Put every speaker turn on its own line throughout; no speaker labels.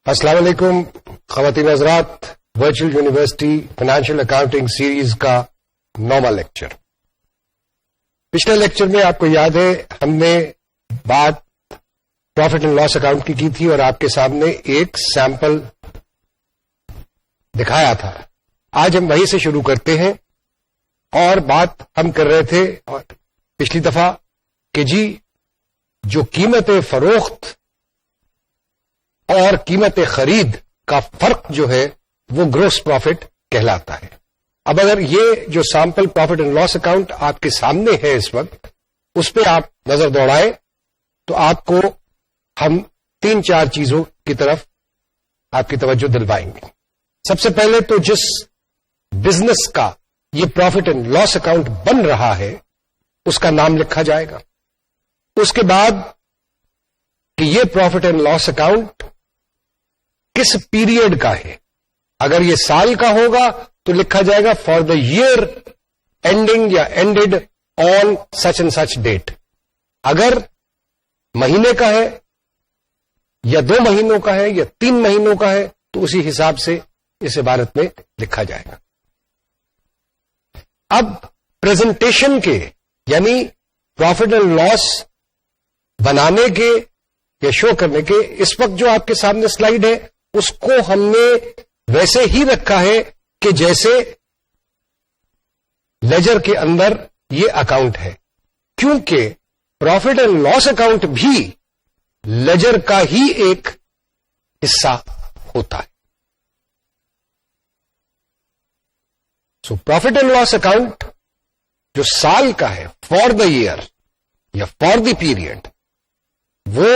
السلام علیکم خواتین حضرات، virtual university financial accounting series کا 9واں لیکچر۔ پچھلے لیکچر میں آپ کو یاد ہے ہم نے بات پروفٹ اینڈ لاس اکاؤنٹ کی تھی اور آپ کے سامنے ایک سیمپل دکھایا تھا۔ آج ہم وہیں سے شروع کرتے ہیں اور بات ہم کر رہے تھے پچھلی دفعہ کہ جی جو قیمت فروخت اور قیمت خرید کا فرق جو ہے وہ گروس پروفٹ کہلاتا ہے۔ اب اگر یہ جو sample profit and loss account آپ کے سامنے ہے اس وقت، اس پہ آپ نظر دوڑائیں تو آپ کو ہم 3-4 چیزوں کی طرف آپ کی توجہ دلوائیں گے۔ سب سے پہلے تو جس بزنس کا یہ پروفٹ اینڈ لاس اکاؤنٹ بن رہا ہے اس کا نام لکھا جائے گا۔ اس کے بعد کہ یہ پروفٹ اینڈ لاس اکاؤنٹ کس پیریڈ کا ہے، اگر یہ سال کا ہوگا تو لکھا جائے گا فار دا ایئر اینڈنگ یا ended on such and such date. اگر مہینے کا ہے یا 2 مہینوں کا ہے یا 3 مہینوں کا ہے تو اسی حساب سے اس عبارت میں لکھا جائے گا۔ اب پریزنٹیشن کے یعنی پروفٹ اینڈ لاس بنانے کے یا شو کرنے کے اس وقت جو آپ کے سامنے سلائیڈ ہے اس کو ہم نے ویسے ہی رکھا ہے کہ جیسے لیجر کے اندر یہ اکاؤنٹ ہے، کیونکہ پروفٹ اینڈ لاس اکاؤنٹ بھی لیجر کا ہی ایک حصہ ہوتا ہے۔ سو پروفٹ اینڈ لاس اکاؤنٹ جو سال کا ہے فار دا ایئر یا فار دی پیریڈ وہ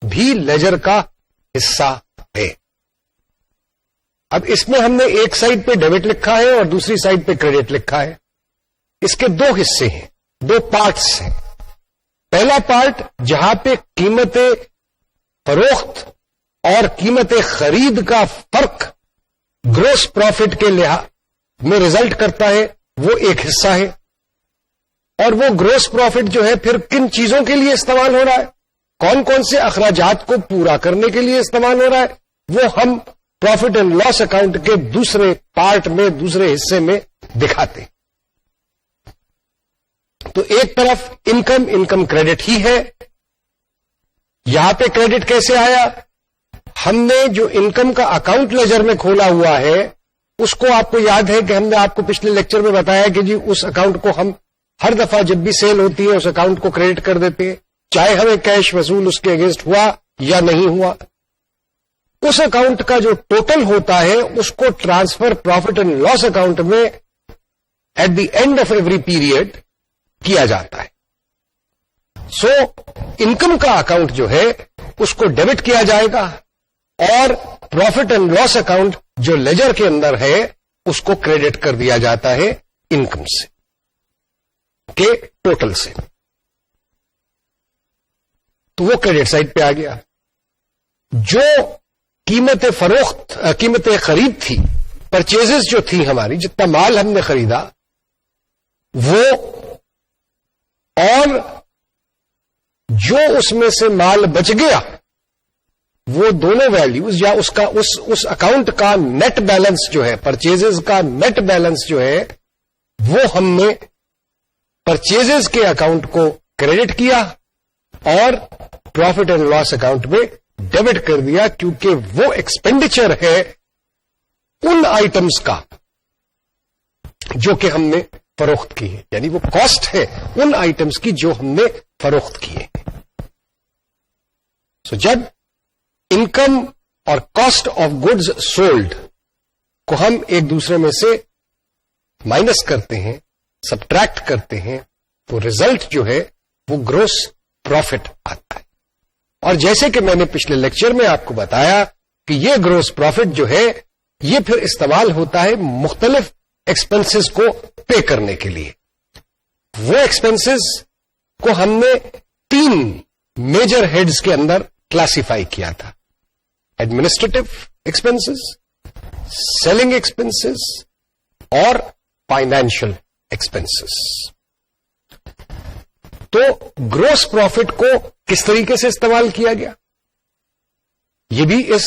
بھی لیجر کا حصہ ہے۔ اب اس میں ہم نے ایک سائڈ پہ ڈیبٹ لکھا ہے اور دوسری سائڈ پہ کریڈٹ لکھا ہے۔ اس کے 2 حصے ہیں، 2 پارٹس ہیں۔ پہلا پارٹ جہاں پہ قیمت فروخت اور قیمت خرید کا فرق گروس پروفٹ کے لحاظ میں رزلٹ کرتا ہے وہ ایک حصہ ہے، اور وہ گروس پروفٹ جو ہے پھر کن چیزوں کے لیے استعمال ہو رہا ہے، کون کون سے اخراجات کو پورا کرنے کے لیے استعمال ہو رہا ہے، وہ ہم پروفٹ اینڈ لاس اکاؤنٹ کے دوسرے پارٹ میں دوسرے حصے میں دکھاتے۔ تو ایک طرف انکم کریڈٹ ہی ہے۔ یہاں پہ کریڈٹ کیسے آیا؟ ہم نے جو انکم کا اکاؤنٹ لیجر میں کھولا ہوا ہے اس کو آپ کو یاد ہے کہ ہم نے آپ کو پچھلے لیکچر میں بتایا کہ جی اس اکاؤنٹ کو ہم ہر دفعہ جب بھی سیل ہوتی ہے اس اکاؤنٹ کو کریڈٹ کر دیتے ہیں، چاہے ہمیں کیش وصول اس کے اگینسٹ ہوا یا نہیں ہوا۔ اس اکاؤنٹ کا جو ٹوٹل ہوتا ہے اس کو transfer profit and loss account میں at the end of every period کیا جاتا ہے۔ سو انکم کا اکاؤنٹ جو ہے اس کو ڈیبٹ کیا جائے گا اور پروفٹ اینڈ لاس اکاؤنٹ جو لیجر کے اندر ہے اس کو کریڈٹ کر دیا جاتا ہے انکم سے کے ٹوٹل سے۔ تو وہ کریڈٹ سائڈ پہ آ گیا۔ جو قیمت خرید تھی، پرچیزز جو تھی ہماری، جتنا مال ہم نے خریدا وہ اور جو اس میں سے مال بچ گیا وہ دونوں ویلیوز یا اس اکاؤنٹ کا نیٹ بیلنس جو ہے، پرچیزز کا نیٹ بیلنس جو ہے وہ ہم نے پرچیزز کے اکاؤنٹ کو کریڈٹ کیا اور پروفٹ اینڈ لاس اکاؤنٹ میں ڈیبٹ کر دیا، کیونکہ وہ ایکسپینڈیچر ہے ان آئٹمز کا جو کہ ہم نے فروخت کی ہے، یعنی وہ کاسٹ ہے ان آئٹمز کی جو ہم نے فروخت کی ہے۔ سو جب انکم اور کاسٹ آف گڈز سولڈ کو ہم ایک دوسرے میں سے مائنس کرتے ہیں، سبٹریکٹ کرتے ہیں، تو ریزلٹ جو ہے وہ گروس پروفٹ آتا ہے۔ اور جیسے کہ میں نے پچھلے لیکچر میں آپ کو بتایا کہ یہ گروس پروفٹ جو ہے یہ پھر استعمال ہوتا ہے مختلف ایکسپنسز کو پے کرنے کے لیے۔ وہ ایکسپنسز کو ہم نے 3 میجر ہیڈز کے اندر کلاسیفائی کیا تھا: ایڈمنسٹریٹو ایکسپنسز، سیلنگ ایکسپنسز اور فائنینشیل ایکسپنسز۔ تو گروس پروفٹ کو کس طریقے سے استعمال کیا گیا یہ بھی اس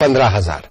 15,000।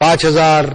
5,000,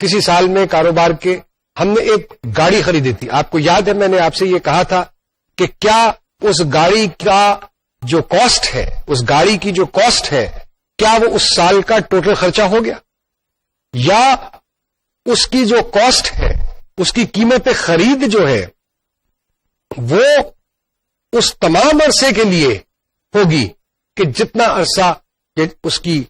کسی سال میں کاروبار کے ہم نے ایک گاڑی خریدی تھی. آپ کو یاد ہے میں نے آپ سے یہ کہا تھا کہ کیا اس گاڑی کا جو کاسٹ ہے, اس گاڑی کی جو کاسٹ ہے, کیا وہ اس سال کا ٹوٹل خرچہ ہو گیا, یا اس کی جو کاسٹ ہے, اس کی قیمت خرید جو ہے وہ اس تمام عرصے کے لیے ہوگی کہ جتنا عرصہ اس کی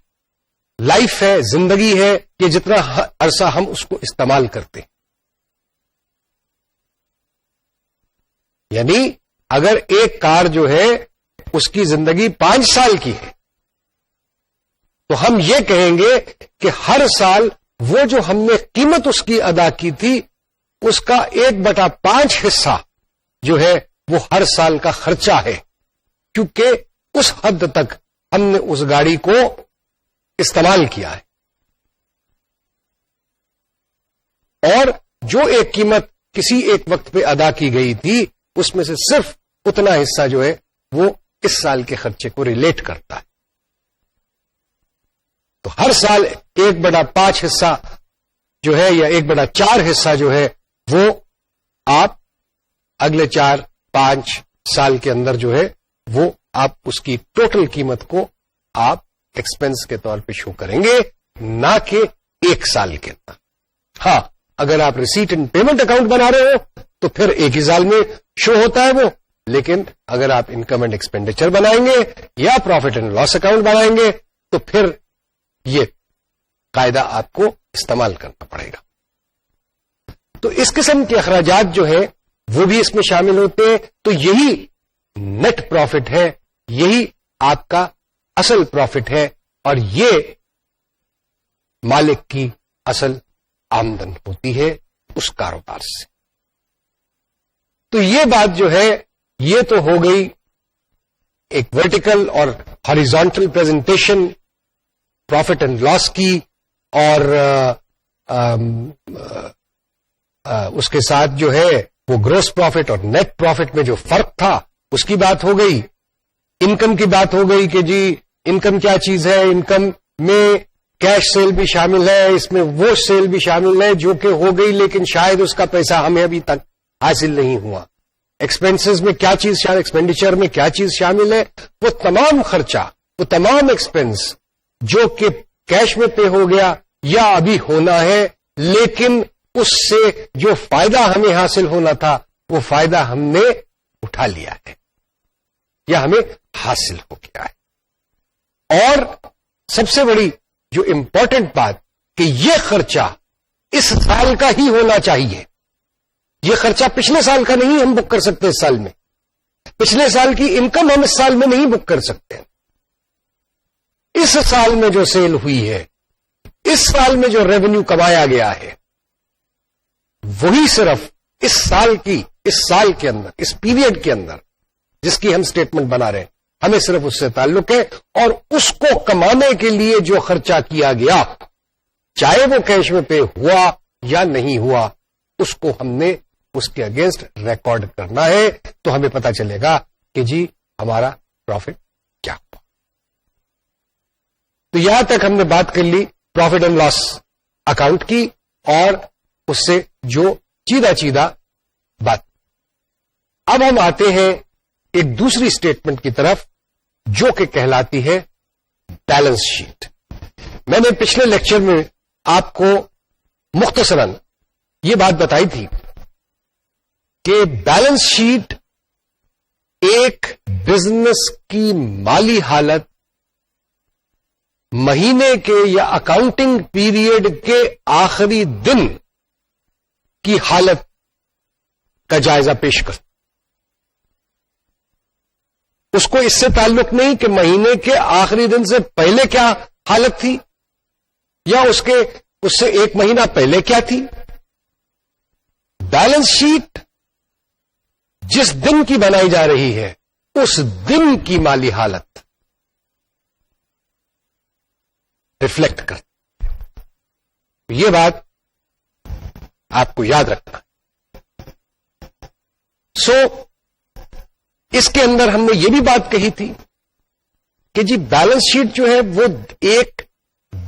لائف ہے, زندگی ہے, کہ جتنا عرصہ ہم اس کو استعمال کرتے ہیں. یعنی اگر ایک کار جو ہے اس کی زندگی 5 سال کی ہے تو ہم یہ کہیں گے کہ ہر سال وہ جو ہم نے قیمت اس کی ادا کی تھی اس کا 1/5 حصہ جو ہے وہ ہر سال کا خرچہ ہے, کیونکہ اس حد تک ہم نے اس گاڑی کو استعمال کیا ہے. اور جو ایک قیمت کسی ایک وقت پہ ادا کی گئی تھی اس میں سے صرف اتنا حصہ جو ہے وہ اس سال کے خرچے کو ریلیٹ کرتا ہے. تو ہر سال 1/5 حصہ جو ہے یا 1/4 حصہ جو ہے وہ آپ اگلے 4-5 سال کے اندر جو ہے وہ آپ اس کی ٹوٹل قیمت کو آپ ایکسپنس کے طور پہ شو کریں گے, نہ کہ 1 سال کے اندر. ہاں, اگر آپ ریسیٹ اینڈ پیمنٹ اکاؤنٹ بنا رہے ہو تو پھر ایک ہی سال میں شو ہوتا ہے وہ, لیکن اگر آپ انکم اینڈ ایکسپینڈیچر بنائیں گے یا پروفٹ اینڈ لاس اکاؤنٹ بنائیں گے تو پھر یہ قاعدہ آپ کو استعمال کرنا پڑے گا. تو اس قسم کے اخراجات جو ہے وہ بھی اس میں شامل ہوتے ہیں. تو یہی نیٹ پروفٹ ہے, یہی آپ کا اصل پروفٹ ہے, اور یہ مالک کی اصل آمدن ہوتی ہے اس کاروبار سے. تو یہ بات جو ہے یہ تو ہو گئی ایک ورٹیکل اور horizontal presentation profit and loss کی, اور اس کے ساتھ جو ہے وہ گروس پروفٹ اور نیٹ پروفٹ میں جو فرق تھا اس کی بات ہو گئی. انکم کی بات ہو گئی کہ جی انکم کیا چیز ہے, انکم میں کیش سیل بھی شامل ہے, اس میں وہ سیل بھی شامل ہے جو کہ ہو گئی لیکن شاید اس کا پیسہ ہمیں ابھی تک حاصل نہیں ہوا. ایکسپینسز میں کیا چیز شامل, ایکسپینڈیچر میں کیا چیز شامل ہے, وہ تمام خرچہ, وہ تمام ایکسپینس جو کہ کیش میں پے ہو گیا یا ابھی ہونا ہے, لیکن اس سے جو فائدہ ہمیں حاصل ہونا تھا وہ فائدہ ہم نے اٹھا لیا ہے یا ہمیں حاصل ہو گیا ہے. اور سب سے بڑی جو امپورٹنٹ بات کہ یہ خرچہ اس سال کا ہی ہونا چاہیے. یہ خرچہ پچھلے سال کا نہیں ہم بک کر سکتے اس سال میں, پچھلے سال کی انکم ہم اس سال میں نہیں بک کر سکتے. اس سال میں جو سیل ہوئی ہے, اس سال میں جو ریونیو کمایا گیا ہے, وہی صرف اس سال کے اندر, اس پیریڈ کے اندر جس کی ہم سٹیٹمنٹ بنا رہے ہیں, ہمیں صرف اس سے تعلق ہے. اور اس کو کمانے کے لیے جو خرچہ کیا گیا, چاہے وہ کیش میں پے ہوا یا نہیں ہوا, اس کو ہم نے اس کے اگینسٹ ریکارڈ کرنا ہے. تو ہمیں پتا چلے گا کہ جی ہمارا پروفٹ کیا ہوا. تو یہاں تک ہم نے بات کر لی پروفٹ اینڈ لاس اکاؤنٹ کی, اور اس سے جو چیدہ بات. اب ہم آتے ہیں ایک دوسری اسٹیٹمنٹ کی طرف جو کہ کہلاتی ہے بیلنس شیٹ. میں نے پچھلے لیکچر میں آپ کو مختصراً یہ بات بتائی تھی کہ بیلنس شیٹ ایک بزنس کی مالی حالت مہینے کے یا اکاؤنٹنگ پیریڈ کے آخری دن کی حالت کا جائزہ پیش کرتا. اس کو اس سے تعلق نہیں کہ مہینے کے آخری دن سے پہلے کیا حالت تھی یا اس سے ایک مہینہ پہلے کیا تھی. بیلنس شیٹ جس دن کی بنائی جا رہی ہے اس دن کی مالی حالت ریفلیکٹ کرتی. یہ بات آپ کو یاد رکھنا. اس کے اندر ہم نے یہ بھی بات کہی تھی کہ جی بیلنس شیٹ جو ہے وہ ایک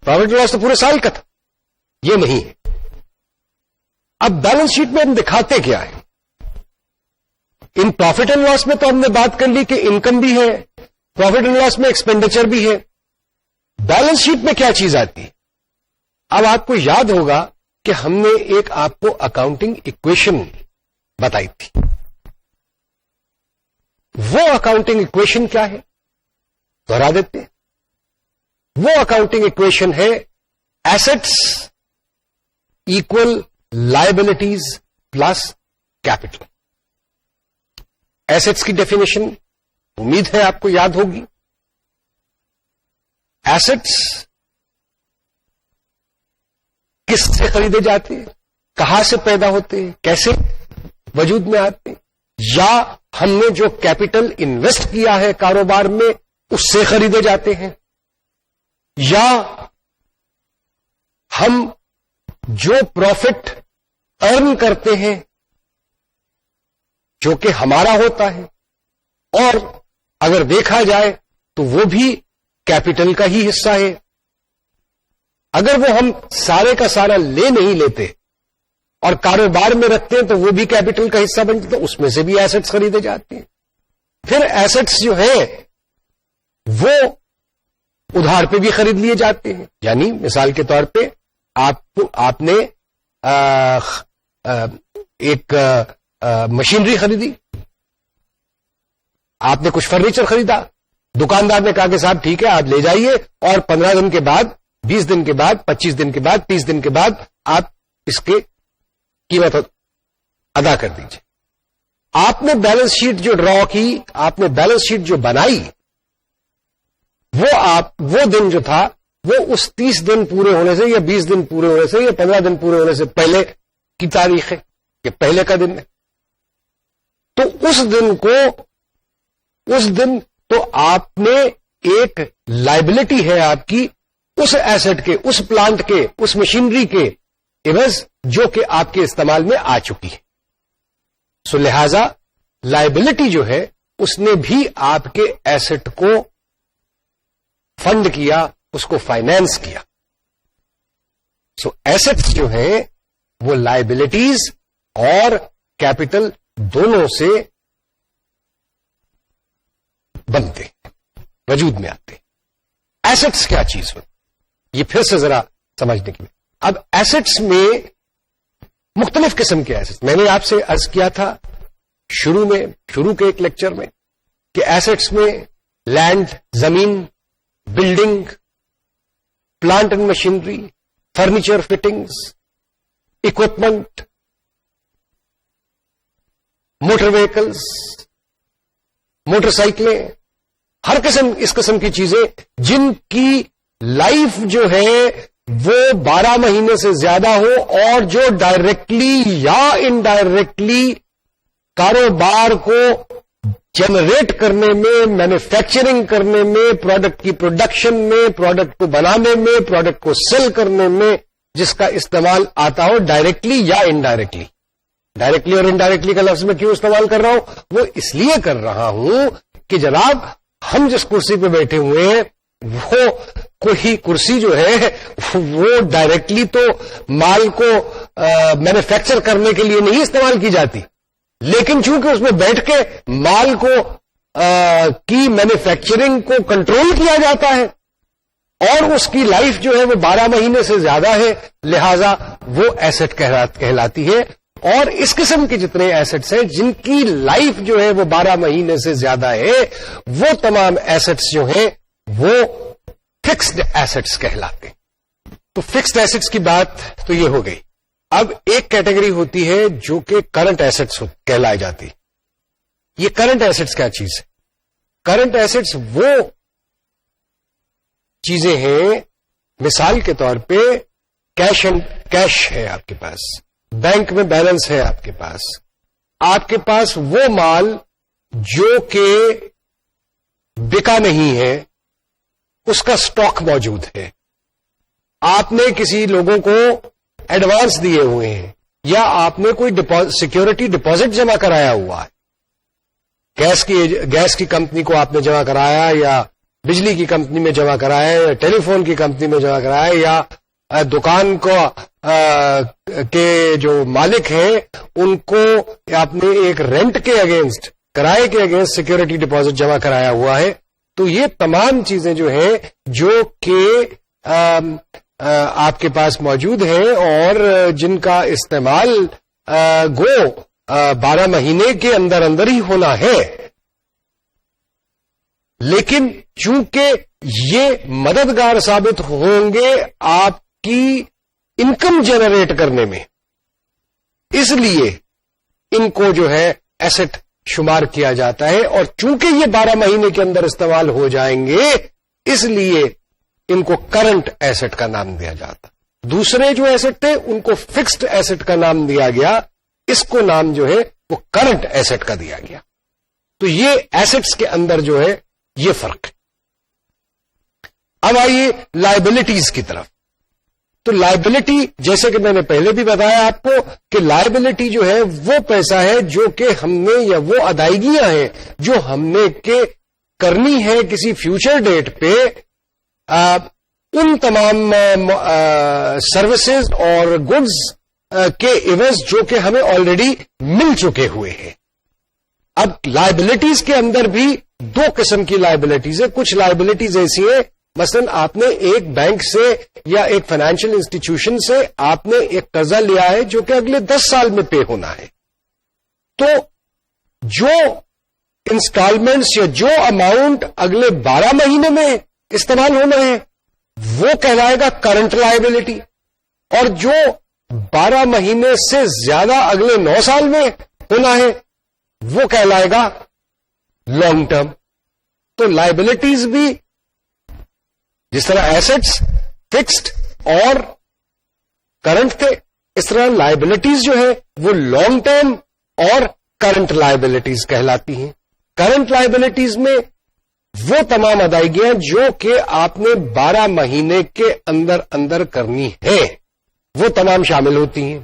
پروفٹ اینڈ لاس تو پورے سال کا تھا, یہ نہیں ہے. اب بیلنس شیٹ میں ہم دکھاتے کیا ہے؟ ان پروفٹ اینڈ لاس میں تو ہم نے بات کر لی کہ انکم بھی ہے, پروفٹ اینڈ لاس میں ایکسپینڈیچر بھی ہے. بیلنس شیٹ میں کیا چیز آتی ہے؟ اب آپ کو یاد ہوگا کہ ہم نے ایک آپ کو اکاؤنٹنگ ایکویشن بتائی تھی. وہ اکاؤنٹنگ ایکویشن کیا ہے دوہرا دیتے ہیں. وہ اکاؤنٹنگ ایکویشن ہے assets equal liabilities plus capital. Assets کی ڈیفینیشن امید ہے آپ کو یاد ہوگی. ایسٹس کس سے خریدے جاتے ہیں, کہاں سے پیدا ہوتے ہیں, کیسے وجود میں آتے ہیں, یا ہم نے جو کیپٹل انویسٹ کیا ہے کاروبار میں اس سے خریدے جاتے ہیں, یا ہم جو پروفٹ ارن کرتے ہیں جو کہ ہمارا ہوتا ہے, اور اگر دیکھا جائے تو وہ بھی کیپٹل کا ہی حصہ ہے. اگر وہ ہم سارے کا سارا لے نہیں لیتے اور کاروبار میں رکھتے ہیں تو وہ بھی کیپٹل کا حصہ بنتے, تو اس میں سے بھی ایسٹس خریدے جاتے ہیں. پھر ایسٹس جو ہیں وہ ادھار پہ بھی خرید لیے جاتے ہیں. یعنی مثال کے طور پہ آپ نے ایک مشینری خریدی, آپ نے کچھ فرنیچر خریدا, دکاندار نے کہا کہ صاحب ٹھیک ہے آپ لے جائیے, اور 15 دن کے بعد, 20 دن کے بعد, 25 دن کے بعد, 30 دن کے بعد آپ اس کے قیمت ادا کر دیجیے. آپ نے بیلنس شیٹ جو ڈرا کی, آپ نے بیلنس شیٹ جو بنائی, وہ دن جو تھا وہ اس 30 دن پورے ہونے سے یا 20 دن پورے ہونے سے یا 15 دن پورے ہونے سے پہلے کی تاریخ ہے, یہ پہلے کا دن ہے. تو اس دن تو آپ نے ایک لائبلٹی ہے آپ کی اس ایسٹ کے, اس پلانٹ کے, اس مشینری کے عوض جو کہ آپ کے استعمال میں آ چکی ہے. سو لہذا لائبلٹی جو ہے اس نے بھی آپ کے ایسٹ کو فنڈ کیا, اس کو فائنینس کیا. سو ایسٹس جو ہیں وہ لائبلٹیز اور کیپٹل دونوں سے بنتے ہیں, وجود میں آتے ہیں. ایسٹس کیا چیز ہوتی, یہ پھر سے ذرا سمجھنے کی. اب ایسٹس میں مختلف قسم کے ایسٹس, میں نے آپ سے عرض کیا تھا شروع کے ایک لیکچر میں کہ ایسٹس میں لینڈ, زمین, building, plant and machinery, furniture fittings, equipment, motor vehicles, motor سائیکلیں, ہر اس قسم کی چیزیں جن کی لائف جو ہے وہ 12 مہینے سے زیادہ ہو, اور جو ڈائریکٹلی یا انڈائریکٹلی کاروبار کو جنریٹ کرنے میں, مینوفیکچرنگ کرنے میں, پروڈکٹ کی پروڈکشن میں, پروڈکٹ کو بنانے میں, پروڈکٹ کو سیل کرنے میں جس کا استعمال آتا ہو, ڈائریکٹلی یا انڈائریکٹلی. ڈائریکٹلی اور انڈائریکٹلی کا لفظ میں کیوں استعمال کر رہا ہوں, وہ اس لیے کر رہا ہوں کہ جناب ہم جس کرسی پہ بیٹھے ہوئے ہیں وہ کوئی کرسی جو ہے وہ ڈائریکٹلی تو مال کو مینوفیکچر کرنے کے لیے نہیں استعمال کی جاتی, لیکن چونکہ اس میں بیٹھ کے مال کو کی مینوفیکچرنگ کو کنٹرول کیا جاتا ہے اور اس کی لائف جو ہے وہ 12 مہینے سے زیادہ ہے, لہذا وہ ایسٹ کہلاتی ہے. اور اس قسم کے جتنے ایسٹس ہیں جن کی لائف جو ہے وہ 12 مہینے سے زیادہ ہے, وہ تمام ایسٹس جو ہیں وہ فکسڈ ایسٹس کہلاتے ہیں. تو فکسڈ ایسٹس کی بات تو یہ ہو گئی. اب ایک کیٹیگری ہوتی ہے جو کہ کرنٹ ایسٹس کہلائی جاتی. یہ کرنٹ ایسٹس کیا چیز ہے؟ کرنٹ ایسٹس وہ چیزیں ہیں, مثال کے طور پہ کیش ہے آپ کے پاس, بینک میں بیلنس ہے آپ کے پاس وہ مال جو کہ بکا نہیں ہے اس کا سٹاک موجود ہے, آپ نے کسی لوگوں کو ایڈوانس دیے ہوئے ہیں, یا آپ نے کوئی سیکیورٹی ڈپازٹ جمع کرایا ہوا ہے, گیس کی کمپنی کو آپ نے جمع کرایا, یا بجلی کی کمپنی میں جمع کرائے یا ٹیلی فون کی کمپنی میں جمع کرائے یا دکان کو کے جو مالک ہیں ان کو آپ نے ایک رینٹ کے اگینسٹ، کرائے کے اگینسٹ سیکورٹی ڈپازٹ جمع کرایا ہوا ہے، تو یہ تمام چیزیں جو ہیں جو کہ آپ کے پاس موجود ہیں اور جن کا استعمال گو 12 مہینے کے اندر اندر ہی ہونا ہے، لیکن چونکہ یہ مددگار ثابت ہوں گے آپ کی انکم جنریٹ کرنے میں، اس لیے ان کو جو ہے ایسٹ شمار کیا جاتا ہے، اور چونکہ یہ 12 مہینے کے اندر استعمال ہو جائیں گے اس لیے ان کو کرنٹ ایسٹ کا نام دیا جاتا. دوسرے جو ایسٹ تھے ان کو فکسڈ ایسٹ کا نام دیا گیا، اس کو نام جو ہے وہ کرنٹ ایسٹ کا دیا گیا. تو یہ ایسٹس کے اندر جو ہے یہ فرق ہے. اب آئیے لائبلٹیز کی طرف. تو لائبلٹی جیسے کہ میں نے پہلے بھی بتایا آپ کو کہ لائبلٹی جو ہے وہ پیسہ ہے جو کہ ہم نے یا وہ ادائیگیاں ہیں جو ہم نے کہ کرنی ہے کسی فیوچر ڈیٹ پہ ان تمام سروسز اور گڈز کے ایونٹس جو کہ ہمیں آلریڈی مل چکے ہوئے ہیں. اب لائبلٹیز کے اندر بھی دو قسم کی لائبلٹیز ہیں. کچھ لائبلٹیز ایسی ہیں، مثلا آپ نے ایک بینک سے یا ایک فائنینشیل انسٹیٹیوشن سے آپ نے ایک قرضہ لیا ہے جو کہ اگلے 10 سال میں پے ہونا ہے، تو جو انسٹالمنٹس یا جو اماؤنٹ اگلے 12 مہینے میں استعمال ہونا ہے وہ کہلائے گا کرنٹ لائبلٹی، اور جو 12 مہینے سے زیادہ اگلے 9 سال میں ہونا ہے وہ کہلائے گا لانگ ٹرم. تو لائبلٹیز بھی جس طرح ایسٹس فکسڈ اور کرنٹ تھے، اس طرح لائبلٹیز جو ہے وہ لانگ ٹرم اور کرنٹ لائبلٹیز کہلاتی ہیں. کرنٹ لائبلٹیز میں وہ تمام ادائیگیاں جو کہ آپ نے 12 مہینے کے اندر اندر کرنی ہے وہ تمام شامل ہوتی ہیں.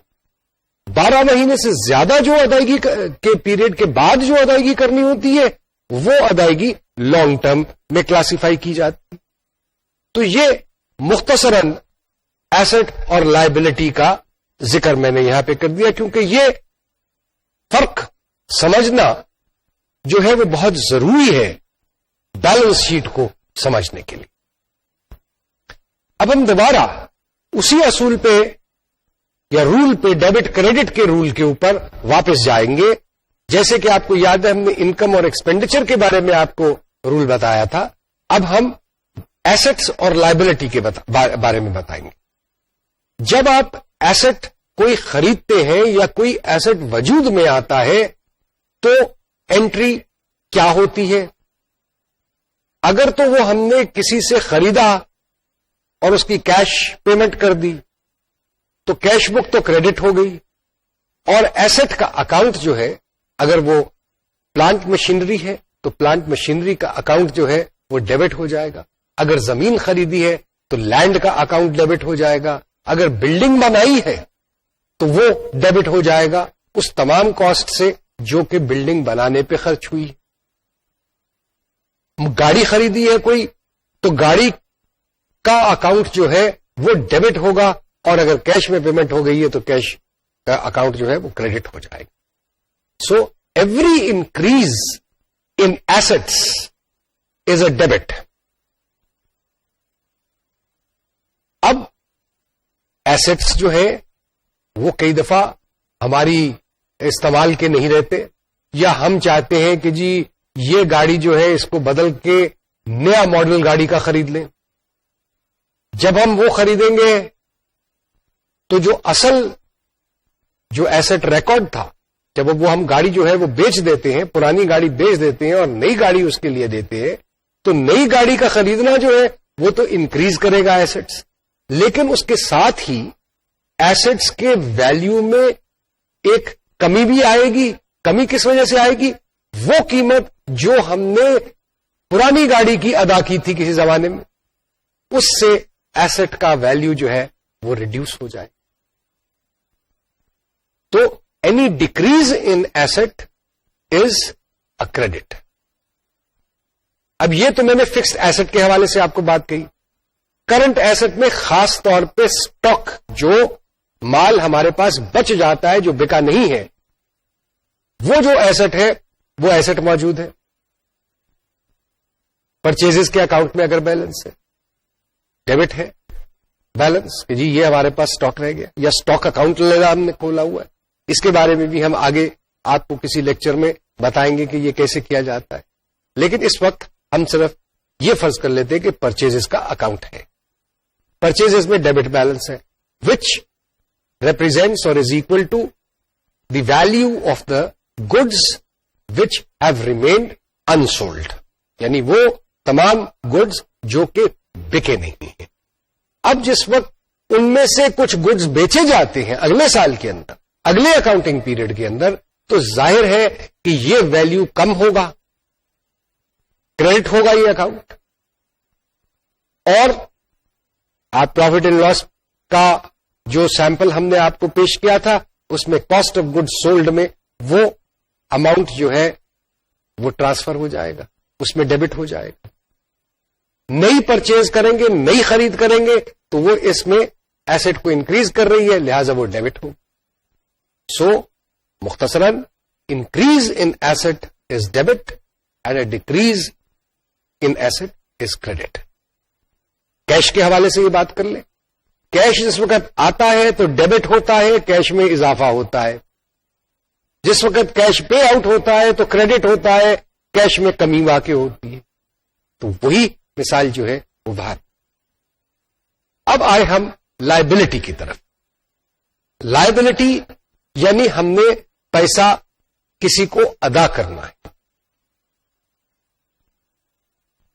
12 مہینے سے زیادہ جو ادائیگی کے پیریڈ کے بعد جو ادائیگی کرنی ہوتی ہے وہ ادائیگی لانگ ٹرم میں کلاسیفائی کی جاتی ہے. تو یہ مختصراً ایسٹ اور لائبلٹی کا ذکر میں نے یہاں پہ کر دیا، کیونکہ یہ فرق سمجھنا جو ہے وہ بہت ضروری ہے بیلنس شیٹ کو سمجھنے کے لیے. اب ہم دوبارہ اسی اصول پہ یا رول پہ، ڈیبٹ کریڈٹ کے رول کے اوپر واپس جائیں گے. جیسے کہ آپ کو یاد ہے ہم نے انکم اور ایکسپینڈیچر کے بارے میں آپ کو رول بتایا تھا، اب ہم ایسٹس اور لائبلٹی کے بارے میں بتائیں گے. جب آپ ایسٹ کوئی خریدتے ہیں یا کوئی ایسٹ وجود میں آتا ہے تو انٹری کیا ہوتی ہے؟ اگر تو وہ ہم نے کسی سے خریدا اور اس کی کیش پیمنٹ کر دی تو کیش بک تو کریڈٹ ہو گئی، اور ایسٹ کا اکاؤنٹ جو ہے اگر وہ پلانٹ مشینری ہے تو پلانٹ مشینری کا اکاؤنٹ جو ہے وہ ڈیبٹ ہو جائے گا. اگر زمین خریدی ہے تو لینڈ کا اکاؤنٹ ڈیبٹ ہو جائے گا. اگر بلڈنگ بنائی ہے تو وہ ڈیبٹ ہو جائے گا اس تمام کاسٹ سے جو کہ بلڈنگ بنانے پہ خرچ ہوئی. گاڑی خریدی ہے کوئی تو گاڑی کا اکاؤنٹ جو ہے وہ ڈیبٹ ہوگا، اور اگر کیش میں پیمنٹ ہو گئی ہے تو کیش کا اکاؤنٹ جو ہے وہ کریڈٹ ہو جائے گا. So every increase in assets is a debit. اب ایسٹس جو ہے وہ کئی دفعہ ہماری استعمال کے نہیں رہتے، یا ہم چاہتے ہیں کہ جی یہ گاڑی جو ہے اس کو بدل کے نیا ماڈل گاڑی کا خرید لیں. جب ہم وہ خریدیں گے تو جو اصل جو ایسٹ ریکارڈ تھا، جب وہ ہم گاڑی جو ہے وہ بیچ دیتے ہیں، پرانی گاڑی بیچ دیتے ہیں اور نئی گاڑی اس کے لیے دیتے ہیں، تو نئی گاڑی کا خریدنا جو ہے وہ تو انکریز کرے گا ایسٹس، لیکن اس کے ساتھ ہی ایسٹس کے ویلیو میں ایک کمی بھی آئے گی. کمی کس وجہ سے آئے گی؟ وہ قیمت جو ہم نے پرانی گاڑی کی ادا کی تھی کسی زمانے میں، اس سے ایسٹ کا ویلیو جو ہے وہ ریڈیوس ہو جائے. تو any decrease in asset is a credit. اب یہ تو میں نے فکسڈ ایسٹ کے حوالے سے آپ کو بات کہی. کرنٹ ایسٹ میں خاص طور پہ اسٹاک، جو مال ہمارے پاس بچ جاتا ہے جو بکا نہیں ہے، وہ جو ایسٹ ہے وہ ایسٹ موجود ہے. پرچیزز کے اکاؤنٹ میں اگر بیلنس ہے، ڈیبٹ ہے بیلنس کہ جی یہ ہمارے پاس اسٹاک رہ گیا، یا اسٹاک اکاؤنٹ ہم نے کھولا ہوا ہے. اس کے بارے میں بھی ہم آگے آپ کو کسی لیکچر میں بتائیں گے کہ یہ کیسے کیا جاتا ہے. لیکن اس وقت ہم صرف یہ فرض کر لیتے ہیں کہ پرچیزز کا اکاؤنٹ ہے. پرچیزز میں ڈیبٹ بیلنس ہے وچ ریپرزینٹس اور is equal to the value of the goods which have remained unsold, یعنی وہ تمام گڈز جو کہ بکے نہیں ہیں. اب جس وقت ان میں سے کچھ گڈز بیچے جاتے ہیں اگلے سال کے اندر، اگلے اکاؤنٹنگ پیریڈ کے اندر، تو ظاہر ہے کہ یہ ویلیو کم ہوگا، کریڈٹ ہوگا یہ اکاؤنٹ. اور آپ پروفٹ اینڈ لاس کا جو سیمپل ہم نے آپ کو پیش کیا تھا، اس میں کاسٹ آف گڈ سولڈ میں وہ اماؤنٹ جو ہے وہ ٹرانسفر ہو جائے گا، اس میں ڈیبٹ ہو جائے گا. نئی پرچیز کریں گے، نئی خرید کریں گے تو وہ اس میں ایسٹ کو انکریز کر رہی ہے، لہذا وہ ڈیبٹ ہو. سو مختصراً increase in asset is debit and a decrease in asset is credit. Cash کے حوالے سے یہ بات کر لیں. کیش جس وقت آتا ہے تو ڈیبٹ ہوتا ہے، کیش میں اضافہ ہوتا ہے. جس وقت کیش پے آؤٹ ہوتا ہے تو کریڈٹ ہوتا ہے، کیش میں کمی واقع ہوتی ہے. تو وہی مثال جو ہے وہ باہر. اب آئے ہم لائبلٹی کی طرف. لائبلٹی یعنی ہم نے پیسہ کسی کو ادا کرنا ہے.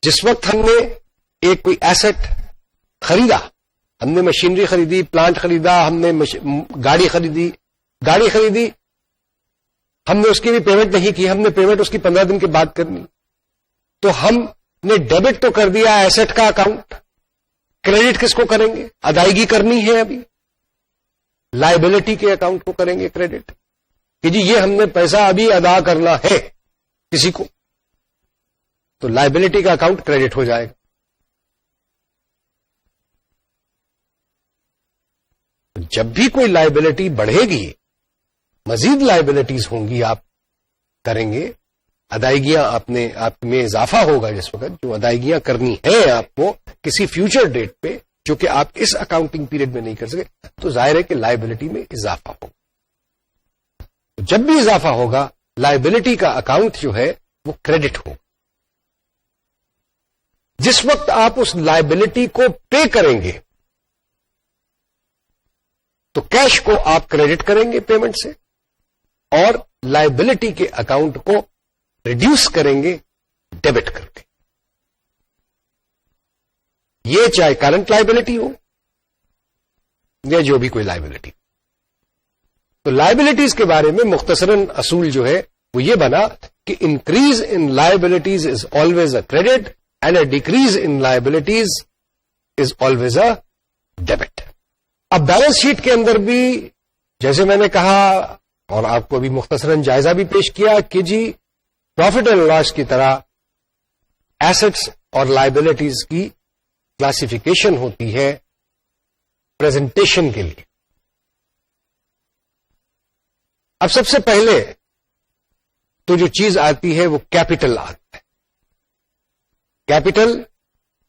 جس وقت ہم نے ایک کوئی ایسٹ خریدا، ہم نے مشینری خریدی، پلانٹ خریدا، ہم نے گاڑی خریدی، ہم نے اس کی بھی پیمنٹ نہیں کی، ہم نے پیمنٹ اس کی 15 دن کے بعد کرنی، تو ہم نے ڈیبٹ تو کر دیا ایسٹ کا اکاؤنٹ. کریڈٹ کس کو کریں گے؟ ادائیگی کرنی ہے ابھی، لائبلٹی کے اکاؤنٹ کو کریں گے کریڈٹ کہ جی یہ ہم نے پیسہ ابھی ادا کرنا ہے کسی کو، تو لائبلٹی کا اکاؤنٹ کریڈٹ ہو جائے گا. جب بھی کوئی لائبلٹی بڑھے گی، مزید لائبلٹیز ہوں گی، آپ کریں گے ادائیگیاں، آپ میں اضافہ ہوگا. جس وقت جو ادائیگیاں کرنی ہیں آپ کو کسی فیوچر ڈیٹ پہ جو کہ آپ اس اکاؤنٹنگ پیریڈ میں نہیں کر سکے، تو ظاہر ہے کہ لائبلٹی میں اضافہ ہوگا. جب بھی اضافہ ہوگا لائبلٹی کا اکاؤنٹ جو ہے وہ کریڈٹ ہوگا. جس وقت آپ اس لائبلٹی کو پے کریں گے تو کیش کو آپ کریڈٹ کریں گے پیمنٹ سے، اور لائبلٹی کے اکاؤنٹ کو ریڈیوس کریں گے ڈیبٹ کر کے. یہ چاہے کرنٹ لائبلٹی ہو یا جو بھی کوئی لائبلٹی. تو لائبلٹیز کے بارے میں مختصراً اصول جو ہے وہ یہ بنا کہ increase in liabilities is always a credit and a decrease in liabilities is always a debit. اب بیلنس شیٹ کے اندر بھی جیسے میں نے کہا اور آپ کو ابھی مختصراً جائزہ بھی پیش کیا کہ جی پروفٹ اینڈ لاس کی طرح ایسٹس اور لائبلٹیز کی کلاسیفیکیشن ہوتی ہے پریزنٹیشن کے لیے. اب سب سے پہلے تو جو چیز آتی ہے وہ کیپٹل آتا ہے. کیپٹل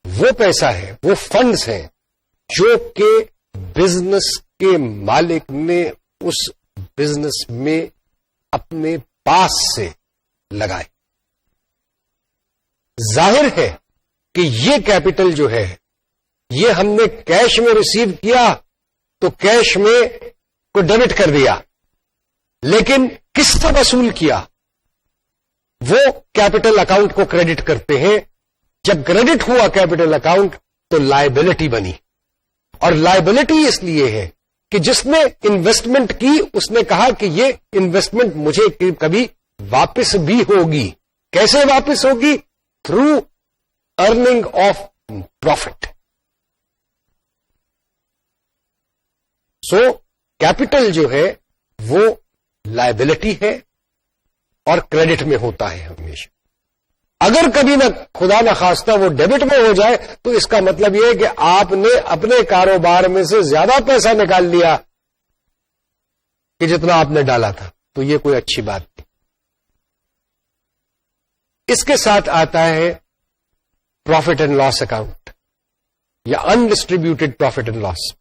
وہ پیسہ ہے، وہ فنڈز ہیں جو کہ بزنس کے مالک نے اس بزنس میں اپنے پاس سے لگائے. ظاہر ہے کہ یہ کیپٹل جو ہے یہ ہم نے کیش میں ریسیو کیا تو کیش میں کو ڈیبٹ کر دیا، لیکن کس سے وصول کیا؟ وہ کیپٹل اکاؤنٹ کو کریڈٹ کرتے ہیں. جب کریڈٹ ہوا کیپٹل اکاؤنٹ تو لائبلٹی بنی، اور لائبلٹی اس لیے ہے کہ جس نے انویسٹمنٹ کی اس نے کہا کہ یہ انویسٹمنٹ مجھے کبھی واپس بھی ہوگی. کیسے واپس ہوگی؟ Through earning of profit. So capital جو ہے وہ لائبلٹی ہے اور کریڈٹ میں ہوتا ہے ہمیشہ. اگر کبھی نہ خدا نہ خواستہ وہ ڈیبٹ میں ہو جائے تو اس کا مطلب یہ ہے کہ آپ نے اپنے کاروبار میں سے زیادہ پیسہ نکال لیا کہ جتنا آپ نے ڈالا تھا، تو یہ کوئی اچھی بات نہیں۔ اس کے ساتھ آتا ہے پروفٹ اینڈ لاس اکاؤنٹ یا انڈسٹریبیوٹیڈ پروفٹ اینڈ لاس۔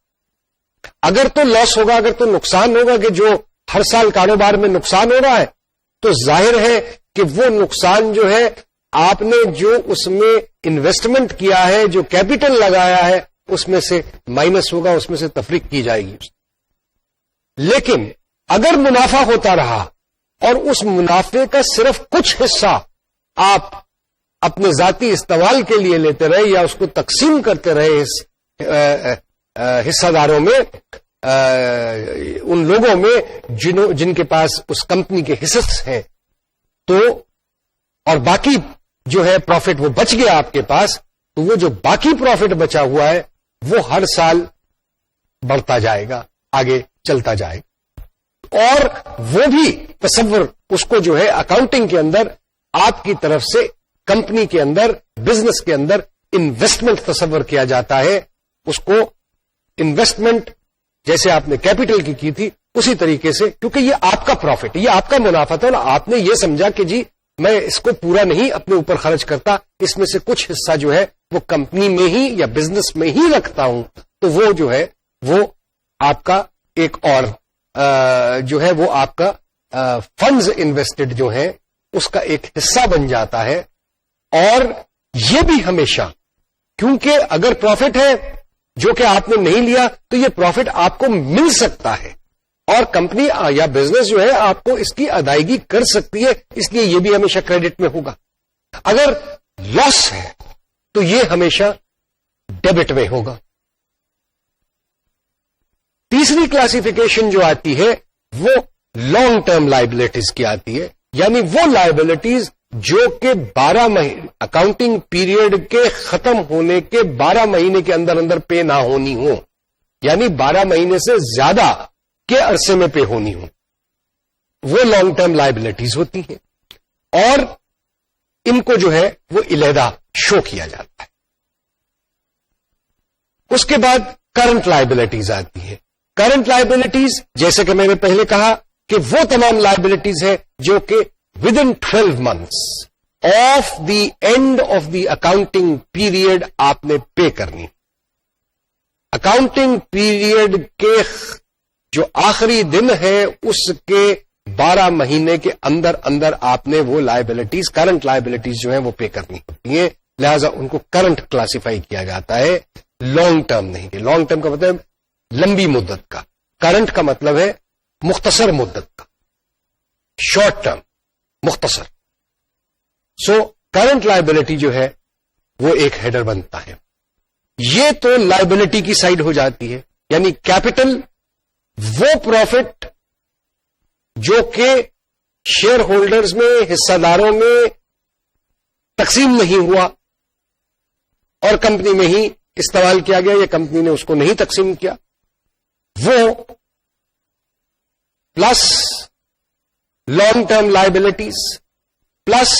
اگر تو لاس ہوگا، اگر تو نقصان ہوگا کہ جو ہر سال کاروبار میں نقصان ہو رہا ہے، تو ظاہر ہے کہ وہ نقصان جو ہے آپ نے جو اس میں انویسٹمنٹ کیا ہے، جو کیپٹل لگایا ہے، اس میں سے مائنس ہوگا، اس میں سے تفریق کی جائے گی۔ لیکن اگر منافع ہوتا رہا اور اس منافع کا صرف کچھ حصہ آپ اپنے ذاتی استعمال کے لیے لیتے رہے یا اس کو تقسیم کرتے رہے حصہ داروں میں، ان لوگوں میں جن کے پاس اس کمپنی کے حصص ہیں، تو اور باقی جو ہے پروفٹ وہ بچ گیا آپ کے پاس، تو وہ جو باقی پروفٹ بچا ہوا ہے وہ ہر سال بڑھتا جائے گا، آگے چلتا جائے گا۔ اور وہ بھی تصور اس کو جو ہے اکاؤنٹنگ کے اندر آپ کی طرف سے کمپنی کے اندر، بزنس کے اندر انویسٹمنٹ تصور کیا جاتا ہے۔ اس کو انویسٹمنٹ جیسے آپ نے کیپٹل کی تھی اسی طریقے سے، کیونکہ یہ آپ کا پروفٹ، یہ آپ کا منافع تھا، آپ نے یہ سمجھا کہ جی میں اس کو پورا نہیں اپنے اوپر خرچ کرتا، اس میں سے کچھ حصہ جو ہے وہ کمپنی میں ہی یا بزنس میں ہی رکھتا ہوں، تو وہ جو ہے وہ آپ کا ایک اور جو ہے وہ آپ کا فنڈز انویسٹڈ جو ہے اس کا ایک حصہ بن جاتا ہے۔ اور یہ بھی ہمیشہ، کیونکہ اگر پروفٹ ہے جو کہ آپ نے نہیں لیا تو یہ پروفٹ آپ کو مل سکتا ہے، اور کمپنی یا بزنس جو ہے آپ کو اس کی ادائیگی کر سکتی ہے، اس لیے یہ بھی ہمیشہ کریڈٹ میں ہوگا۔ اگر لاس ہے تو یہ ہمیشہ ڈیبٹ میں ہوگا۔ تیسری کلاسیفیکیشن جو آتی ہے وہ لانگ ٹرم لائبلٹیز کی آتی ہے، یعنی وہ لائبلٹیز جو کہ 12 مہینے اکاؤنٹنگ پیریڈ کے ختم ہونے کے 12 مہینے کے اندر اندر پے نہ ہونی ہو، یعنی 12 مہینے سے زیادہ کے عرصے میں پے ہونی ہو، وہ لانگ ٹرم لائبلٹیز ہوتی ہیں، اور ان کو جو ہے وہ علیحدہ شو کیا جاتا ہے۔ اس کے بعد کرنٹ لائبلٹیز آتی ہیں۔ کرنٹ لائبلٹیز جیسے کہ میں نے پہلے کہا کہ وہ تمام لائبلٹیز ہیں جو کہ within 12 months of the end of the accounting period آپ نے پے کرنی۔ اکاؤنٹنگ پیریڈ کے جو آخری دن ہے اس کے 12 مہینے کے اندر اندر آپ نے وہ لائبلٹیز، کرنٹ لائبلٹیز جو ہیں وہ پے کرنی ہوتی ہیں، لہذا ان کو کرنٹ کلاسیفائی کیا جاتا ہے، لانگ ٹرم نہیں کہ لانگ ٹرم کا مطلب لمبی مدت کا، کرنٹ کا مطلب ہے مختصر مدت کا، شارٹ ٹرم، مختصر۔ سو کرنٹ لائبلٹی جو ہے وہ ایک ہیڈر بنتا ہے۔ یہ تو لائبلٹی کی سائڈ ہو جاتی ہے، یعنی کیپٹل وہ پروفٹ جو کہ شیئر ہولڈرز میں، حصہ داروں میں تقسیم نہیں ہوا اور کمپنی میں ہی استعمال کیا گیا یا کمپنی نے اس کو نہیں تقسیم کیا، وہ plus long term liabilities plus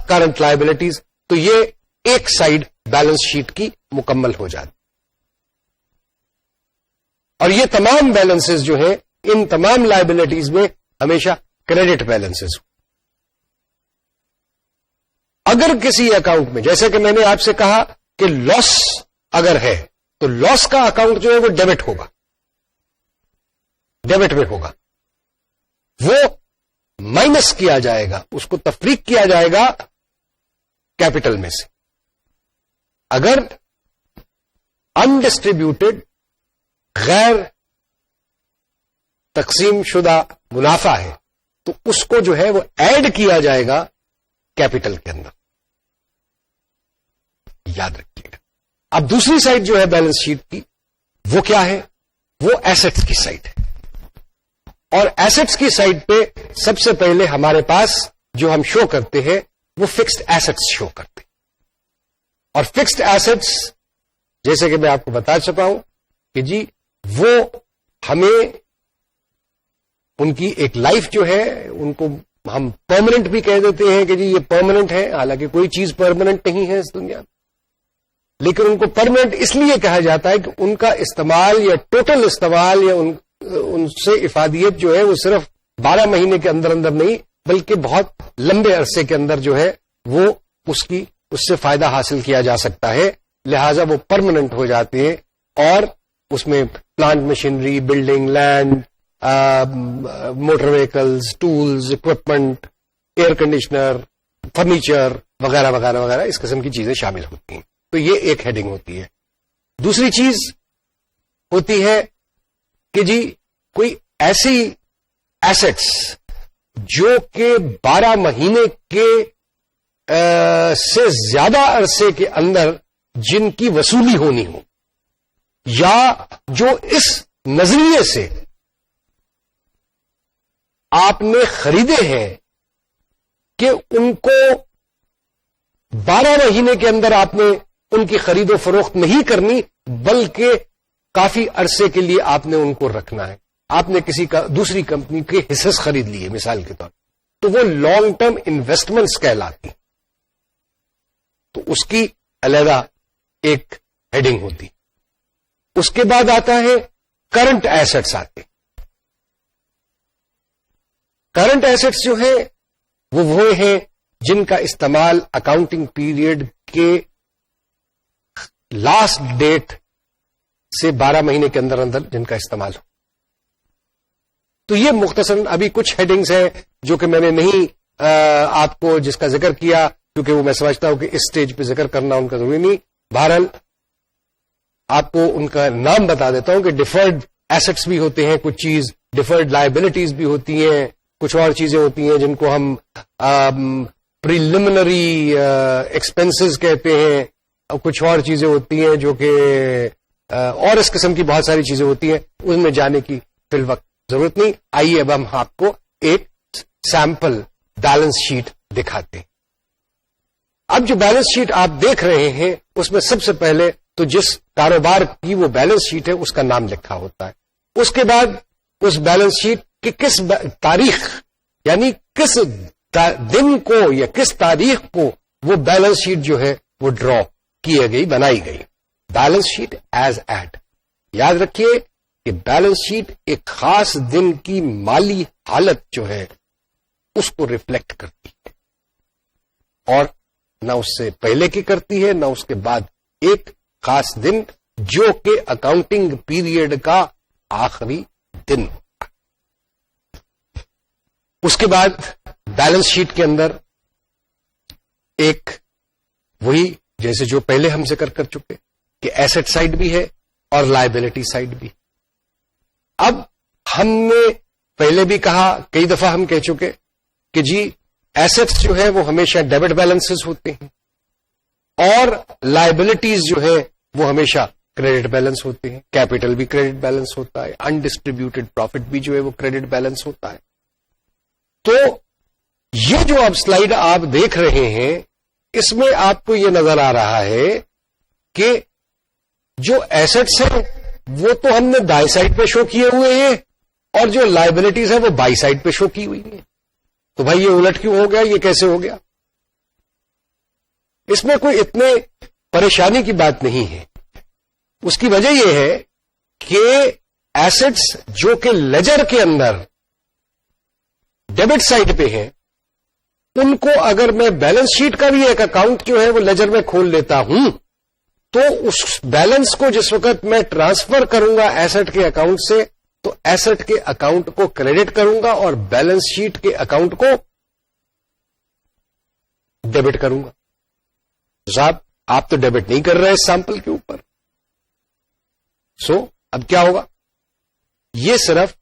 current liabilities, تو یہ ایک سائڈ بیلنس شیٹ کی مکمل ہو جاتی۔ اور یہ تمام بیلنسز جو ہیں ان تمام لائبلٹیز میں ہمیشہ کریڈٹ بیلنسز۔ اگر کسی اکاؤنٹ میں، جیسے کہ میں نے آپ سے کہا کہ لاس اگر ہے تو لاس کا اکاؤنٹ جو ہے وہ ڈیبٹ ہوگا، ڈیبٹ میں ہوگا، وہ مائنس کیا جائے گا، اس کو تفریق کیا جائے گا کیپٹل میں سے۔ اگر انڈسٹریبیوٹیڈ غیر تقسیم شدہ منافع ہے تو اس کو جو ہے وہ ایڈ کیا جائے گا کیپٹل کے اندر، یاد رکھیے گا۔ اب دوسری سائڈ جو ہے بیلنس شیٹ کی وہ کیا ہے؟ وہ ایسٹس کی سائڈ ہے، اور ایسٹس کی سائڈ پہ سب سے پہلے ہمارے پاس جو ہم شو کرتے ہیں وہ فکسڈ ایسٹس شو کرتے ہیں۔ اور فکسڈ ایسٹس جیسے کہ میں آپ کو بتا چکا ہوں کہ جی وہ ہمیں ان کی ایک لائف جو ہے ان کو ہم پرماننٹ بھی کہہ دیتے ہیں کہ جی یہ پرماننٹ ہے، حالانکہ کوئی چیز پرماننٹ نہیں ہے اس دنیا میں، لیکن ان کو پرماننٹ اس لیے کہا جاتا ہے کہ ان کا استعمال یا ٹوٹل استعمال یا ان سے افادیت جو ہے وہ صرف 12 مہینے کے اندر اندر نہیں بلکہ بہت لمبے عرصے کے اندر جو ہے وہ اس سے فائدہ حاصل کیا جا سکتا ہے، لہذا وہ پرماننٹ ہو جاتے ہیں، اور اس میں plant machinery, building, land, motor vehicles, tools, equipment, air conditioner, furniture وغیرہ وغیرہ وغیرہ اس قسم کی چیزیں شامل ہوتی ہیں. تو یہ ایک ہیڈنگ ہوتی ہے. دوسری چیز ہوتی ہے کہ جی کوئی ایسی ایسٹس جو کہ 12 مہینے کے سے زیادہ عرصے کے اندر جن کی وصولی ہونی ہو، یا جو اس نظریے سے آپ نے خریدے ہیں کہ ان کو 12 مہینے کے اندر آپ نے ان کی خرید و فروخت نہیں کرنی بلکہ کافی عرصے کے لیے آپ نے ان کو رکھنا ہے. آپ نے کسی کا دوسری کمپنی کے حصص خرید لیے مثال کے طور پر، تو وہ لانگ ٹرم انویسٹمنٹس کہلاتی، تو اس کی علیحدہ ایک ہیڈنگ ہوتی. اس کے بعد آتا ہے کرنٹ ایسٹس آتے. کرنٹ ایسٹس جو ہے وہ ہیں جن کا استعمال اکاؤنٹنگ پیریڈ کے لاسٹ ڈیٹ سے 12 مہینے کے اندر اندر جن کا استعمال ہو. تو یہ مختصراً ابھی کچھ ہیڈنگز ہیں جو کہ میں نے نہیں آپ کو جس کا ذکر کیا، کیونکہ وہ میں سمجھتا ہوں کہ اس سٹیج پہ ذکر کرنا ان کا ضروری نہیں. بہرحال آپ کو ان کا نام بتا دیتا ہوں کہ ڈیفرڈ ایسٹس بھی ہوتے ہیں کچھ چیز، ڈیفرڈ لائبلٹیز بھی ہوتی ہیں، کچھ اور چیزیں ہوتی ہیں جن کو ہم پریلیمنری ایکسپنسز کہتے ہیں، اور کچھ اور چیزیں ہوتی ہیں جو کہ اور اس قسم کی بہت ساری چیزیں ہوتی ہیں، ان میں جانے کی فی الوقت ضرورت نہیں. آئیے اب ہم آپ کو ایک سیمپل بیلنس شیٹ دکھاتے ہیں. اب جو بیلنس شیٹ آپ دیکھ رہے ہیں اس میں سب سے پہلے تو جس کاروبار کی وہ بیلنس شیٹ ہے اس کا نام لکھا ہوتا ہے. اس کے بعد اس بیلنس شیٹ کی کس تاریخ یعنی کس دن کو یا کس تاریخ کو وہ بیلنس شیٹ جو ہے وہ ڈرا کی گئی، بنائی گئی. Balance sheet as at. یاد رکھیے کہ بیلنس شیٹ ایک خاص دن کی مالی حالت جو ہے اس کو ریفلیکٹ کرتی ہے، اور نہ اس سے پہلے کی کرتی ہے نہ اس کے بعد. ایک خاص دن جو کہ اکاؤنٹنگ پیریڈ کا آخری دن. اس کے بعد بیلنس شیٹ کے اندر ایک وہی جیسے جو پہلے ہم ذکر کر چکے کہ ایسٹ سائڈ بھی ہے اور لائبلٹی سائڈ بھی. اب ہم نے پہلے بھی کہا، کئی دفعہ ہم کہہ چکے کہ جی ایسٹس جو ہے وہ ہمیشہ ڈیبٹ بیلنسز ہوتے ہیں، اور لائبلٹیز جو ہے وہ ہمیشہ کریڈٹ بیلنس ہوتے ہیں. کیپٹل بھی کریڈٹ بیلنس ہوتا ہے، انڈسٹریبیوٹیڈ پروفٹ بھی جو ہے وہ کریڈٹ بیلنس ہوتا ہے. تو یہ جو اب سلائیڈ آپ دیکھ رہے ہیں اس میں آپ کو یہ نظر آ رہا ہے کہ جو ایسٹس ہیں وہ تو ہم نے دائیں سائڈ پہ شو کیے ہوئے ہیں، اور جو لائبلٹیز ہیں وہ بائی سائڈ پہ شو کی ہوئی ہیں. تو بھائی یہ الٹ کیوں ہو گیا، یہ کیسے ہو گیا؟ اس میں کوئی اتنے پریشانی کی بات نہیں ہے. اس کی وجہ یہ ہے کہ ایسٹس جو کہ لیجر کے اندر ڈیبٹ سائڈ پہ ہیں، ان کو اگر میں بیلنس شیٹ کا بھی ایک اکاؤنٹ جو ہے وہ لیجر میں کھول لیتا ہوں تو اس بیلنس کو جس وقت میں ٹرانسفر کروں گا ایسٹ کے اکاؤنٹ سے تو ایسٹ کے اکاؤنٹ کو کریڈٹ کروں گا اور بیلنس شیٹ کے اکاؤنٹ کو ڈیبٹ کروں گا. صاحب آپ تو ڈیبٹ نہیں کر رہے اس سیمپل کے اوپر. سو اب کیا ہوگا؟ یہ صرف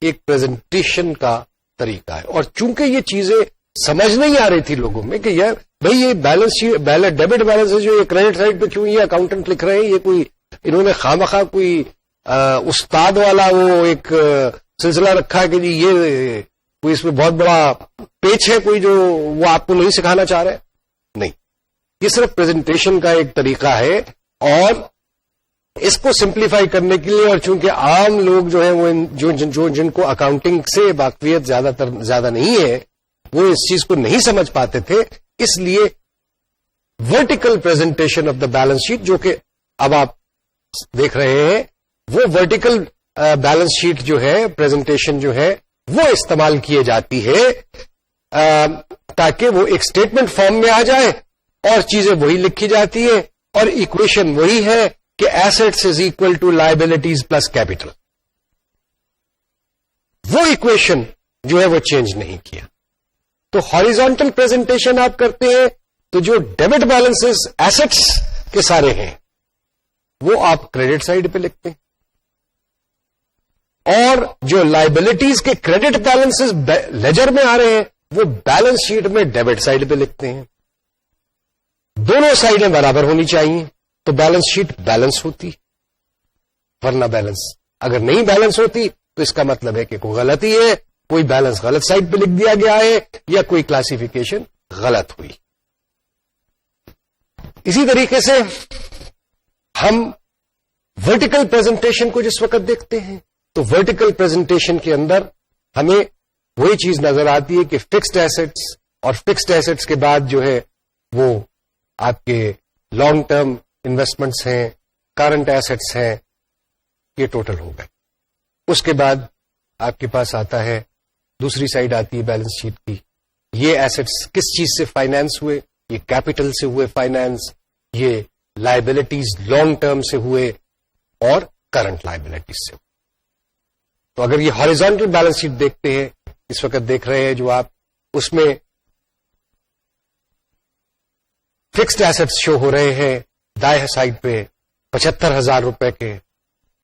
ایک پریزنٹیشن کا طریقہ ہے، اور چونکہ یہ چیزیں سمجھ نہیں آ رہی تھی لوگوں میں کہ یار بھائی یہ بیلنس شیٹ ڈیبٹ بیلنس ہے جو یہ کریڈٹ سائڈ پہ کیوں یہ اکاؤنٹنٹ لکھ رہے ہیں، یہ کوئی انہوں نے خواہ کوئی استاد والا وہ ایک سلسلہ رکھا ہے کہ جی یہ کوئی اس میں بہت بڑا پیچ ہے کوئی جو وہ آپ کو نہیں سکھانا چاہ رہے. نہیں، یہ صرف پریزنٹیشن کا ایک طریقہ ہے، اور اس کو سمپلیفائی کرنے کے لیے، اور چونکہ عام لوگ جو ہیں وہ جن کو اکاؤنٹنگ سے واقفیت زیادہ نہیں ہے، وہ اس چیز کو نہیں سمجھ پاتے تھے. اس لیے vertical presentation of the balance sheet جو کہ اب آپ دیکھ رہے ہیں, وہ ورٹیکل بیلنس شیٹ جو ہے, پریزنٹیشن جو ہے, وہ استعمال کیے جاتی ہے تاکہ وہ ایک اسٹیٹمنٹ فارم میں آ جائے اور چیزیں وہی لکھی جاتی ہیں اور ایکویشن وہی ہے کہ assets is equal to liabilities plus capital. وہ ایکویشن جو ہے وہ چینج نہیں کیا. تو ہاریزونٹل پریزنٹیشن آپ کرتے ہیں تو جو ڈیبٹ بیلنسز ایسٹس کے سارے ہیں وہ آپ کریڈٹ سائڈ پہ لکھتے ہیں, اور جو لائبلٹیز کے کریڈٹ بیلنسز لیجر میں آ رہے ہیں وہ بیلنس شیٹ میں ڈیبٹ سائڈ پہ لکھتے ہیں. دونوں سائڈیں برابر ہونی چاہیے تو بیلنس شیٹ بیلنس ہوتی, ورنہ بیلنس اگر نہیں بیلنس ہوتی تو اس کا مطلب ہے کہ کوئی غلطی ہے, کوئی بیلنس غلط سائڈ پہ لکھ دیا گیا ہے یا کوئی کلاسیفیکیشن غلط ہوئی. اسی طریقے سے ہم ورٹیکل پریزنٹیشن کو جس وقت دیکھتے ہیں تو ورٹیکل پریزنٹیشن کے اندر ہمیں وہی چیز نظر آتی ہے کہ فکسڈ ایسٹس اور فکسڈ ایسٹس کے بعد جو ہے وہ آپ کے لانگ ٹرم انویسٹمنٹس ہیں, کرنٹ ایسٹس ہیں, یہ ٹوٹل ہو گئے. اس کے بعد آپ کے پاس آتا ہے دوسری سائڈ آتی ہے بیلنس شیٹ کی, یہ ایسٹس کس چیز سے فائنانس ہوئے, یہ کیپٹل سے ہوئے فائنانس, یہ لائبلٹیز لانگ ٹرم سے ہوئے اور کرنٹ لائبلٹیز سے ہوئے. تو اگر یہ ہاریزونٹل بیلنس شیٹ دیکھتے ہیں, اس وقت دیکھ رہے ہیں جو آپ, اس میں فکسڈ ایسٹس شو ہو رہے ہیں دائیں سائڈ پہ 75,000 روپے کے,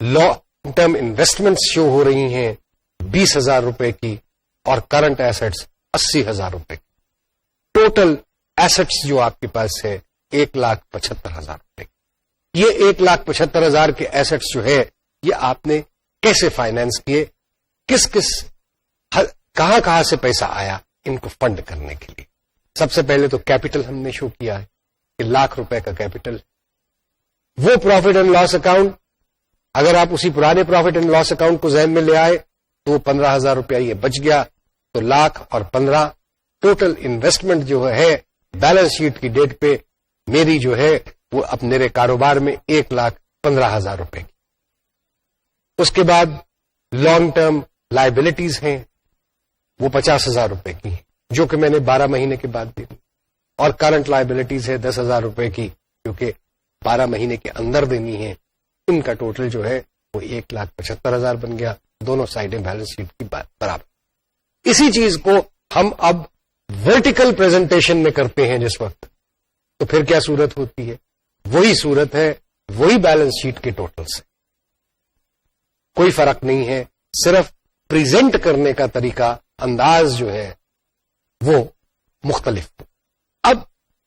لانگ ٹرم انویسٹمنٹس شو ہو رہی ہیں 20,000 روپے کی, اور کرنٹ ایسٹس 80,000 روپے کی. ٹوٹل ایسٹس جو آپ کے پاس ہے 1,75,000 روپے کی. یہ 1,75,000 کے ایسٹس جو ہے یہ آپ نے کیسے فائنانس کیے, کہاں کہاں سے پیسہ آیا ان کو فنڈ کرنے کے لیے. سب سے پہلے تو کیپٹل ہم نے شو کیا ہے کہ 1,00,000 روپے کا کیپٹل. وہ پروفٹ اینڈ لاس اکاؤنٹ, اگر آپ اسی پرانے پروفٹ اینڈ لاس اکاؤنٹ کو ذہن میں لے آئے تو 15,000 روپیہ یہ بچ گیا, تو 1,00,000 اور 15 ٹوٹل انویسٹمنٹ جو ہے بیلنس شیٹ کی ڈیٹ پہ میری جو ہے وہ اب میرے کاروبار میں 1,15,000 روپے کی. اس کے بعد لانگ ٹرم لائبلٹیز ہیں وہ 50,000 روپے کی ہیں جو کہ میں نے 12 مہینے کے بعد دی, اور کرنٹ لائبلٹیز ہے 10,000 روپے کی جو کہ 12 مہینے کے اندر دینی ہے. ان کا ٹوٹل جو ہے وہ 1,75,000 بن گیا. دونوں سائڈیں بیلنس شیٹ کی برابر. اسی چیز کو ہم اب ورٹیکل پریزنٹیشن میں کرتے ہیں جس وقت, تو پھر کیا صورت ہوتی ہے, وہی صورت ہے, وہی بیلنس شیٹ کے ٹوٹل سے, کوئی فرق نہیں ہے, صرف پریزنٹ کرنے کا طریقہ انداز جو ہے وہ مختلف. اب